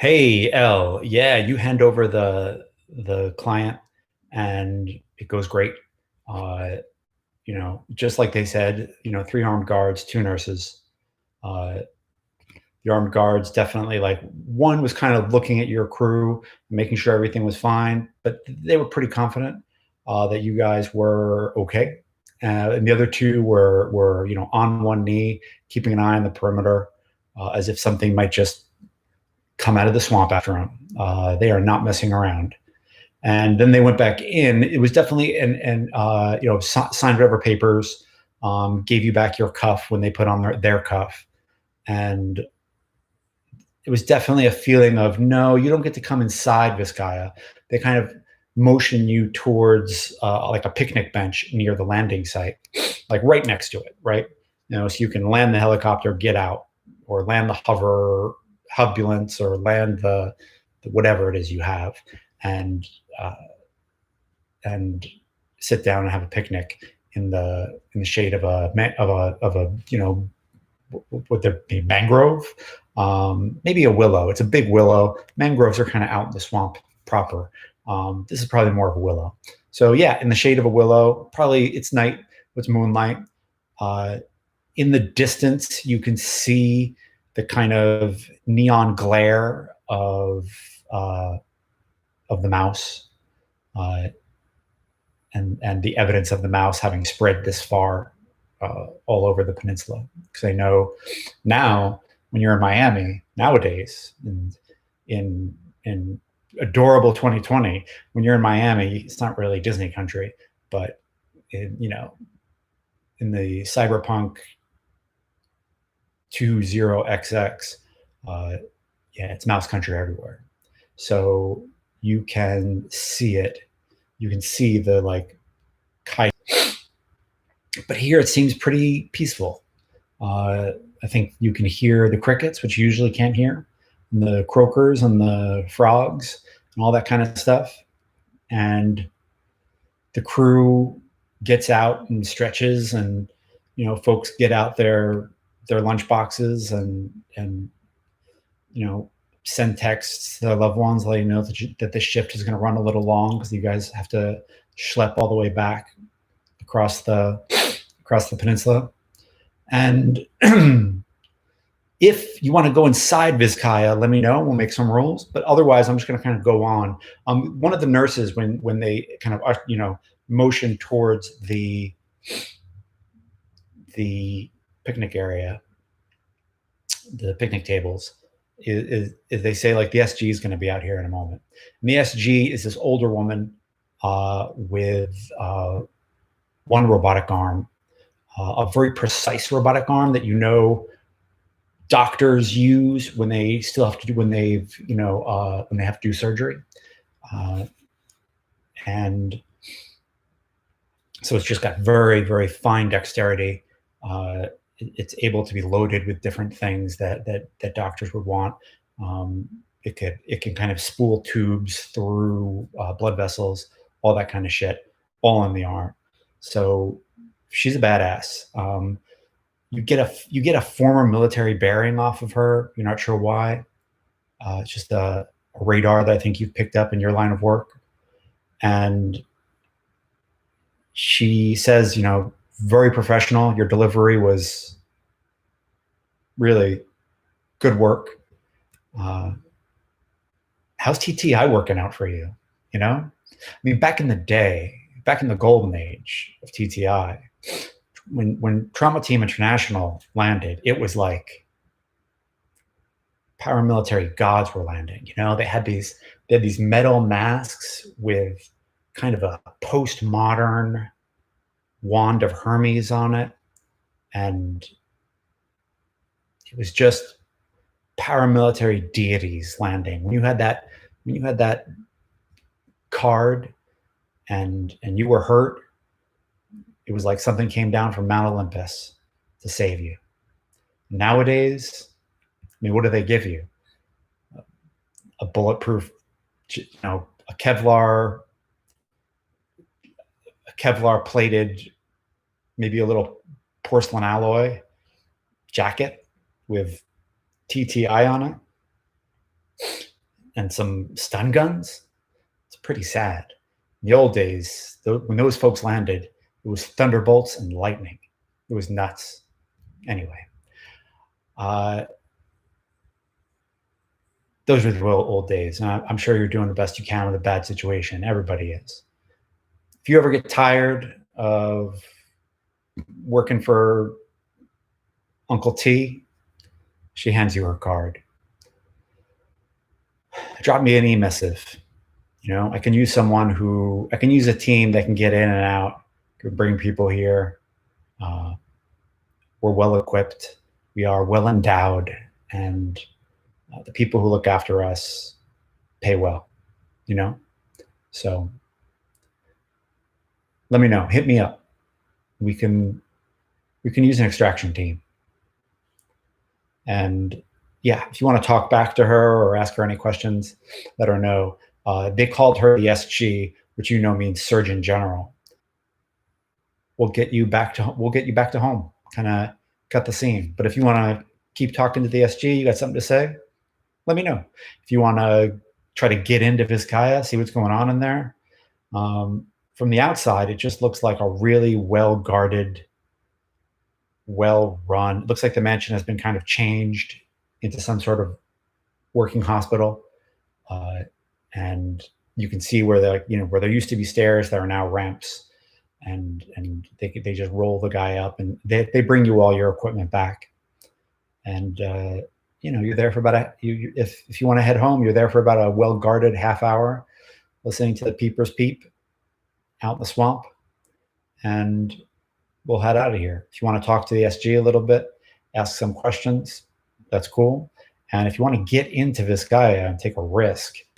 Hey, L, yeah, you hand over the client and it goes great. Uh, just like they said, three armed guards, two nurses. Uh, the armed guards definitely like one was kind of looking at your crew, making sure everything was fine, but they were pretty confident that you guys were okay. And the other two were on one knee, keeping an eye on the perimeter, as if something might just come out of the swamp after them. They are not messing around. And then they went back in. It was definitely signed whatever papers, gave you back your cuff when they put on their cuff, and it was definitely a feeling of no, you don't get to come inside Vizcaya. They kind of motion you towards like a picnic bench near the landing site, like right next to it, right? So you can land the helicopter, get out, or land the hover hubulance, or land the whatever it is you have, and uh, and sit down and have a picnic in the shade of a would there be mangrove? Maybe a willow. It's a big willow. Mangroves are kind of out in the swamp proper. This is probably more of a willow. So yeah, in the shade of a willow, probably it's night, it's moonlight. Uh, in the distance, you can see the kind of neon glare of the mouse, uh, and the evidence of the mouse having spread this far all over the peninsula. Because I know now, when you're in Miami nowadays, and in adorable 2020, when you're in Miami, it's not really Disney country, but in the cyberpunk 20XX, uh, yeah, it's mouse country everywhere. So you can see it. You can see the like kite, but here it seems pretty peaceful. Uh, I think you can hear the crickets, which you usually can't hear, and the croakers and the frogs and all that kind of stuff. And the crew gets out and stretches, and folks get out their lunch boxes, and send texts to their loved ones, letting you know that this shift is going to run a little long because you guys have to schlep all the way back across the peninsula. And if you want to go inside Vizcaya, let me know. We'll make some rules. But otherwise, I'm just going to kind of go on. One of the nurses, when they kind of motion towards the picnic area, the picnic tables, is they say like the SG is going to be out here in a moment. And the SG is this older woman with one robotic arm, a very precise robotic arm that doctors use when they still have to do when they have to do surgery, uh, and so it's just got very, very fine dexterity. It's able to be loaded with different things that doctors would want. It can kind of spool tubes through blood vessels, all that kind of shit, all in the arm. So she's a badass. You get a former military bearing off of her. You're not sure why. It's just a radar that I think you've picked up in your line of work. And she says, very professional. Your delivery was really good work. How's TTI working out for you? I mean, back in the day, back in the golden age of TTI, when Trauma Team International landed, it was like paramilitary gods were landing. They had these metal masks with kind of a postmodern wand of Hermes on it, and it was just paramilitary deities landing. When you had that card and you were hurt, it was like something came down from Mount Olympus to save you. Nowadays, I mean, what do they give you? A bulletproof, a Kevlar plated, maybe a little porcelain alloy jacket with TTI on it. and some stun guns. It's pretty sad. In the old days, when those folks landed, it was thunderbolts and lightning. It was nuts. Anyway, uh, those were the old days. And I'm sure you're doing the best you can with a bad situation. Everybody is. If you ever get tired of working for Uncle T, she hands you her card. Drop me an e-missive. I can use I can use a team that can get in and out, can bring people here. Uh, we're well equipped. We are well endowed, and the people who look after us pay well. You know, so let me know. Hit me up. We can use an extraction team. And yeah, if you want to talk back to her or ask her any questions, let her know. They called her the SG, which means Surgeon General. We'll get you back to home. Kind of cut the scene. But if you want to keep talking to the SG, you got something to say, let me know. If you want to try to get into Vizcaya, see what's going on in there. From the outside, it just looks like a really well guarded, well run. It looks like the mansion has been kind of changed into some sort of working hospital, uh, and you can see where where there used to be stairs, there are now ramps, and they just roll the guy up, and they bring you all your equipment back, and you're there for about if you want to head home, you're there for about a well guarded half hour, listening to the peepers peep out in the swamp, and we'll head out of here. If you want to talk to the SG a little bit, ask some questions, that's cool. And if you want to get into Vizcaya and take a risk,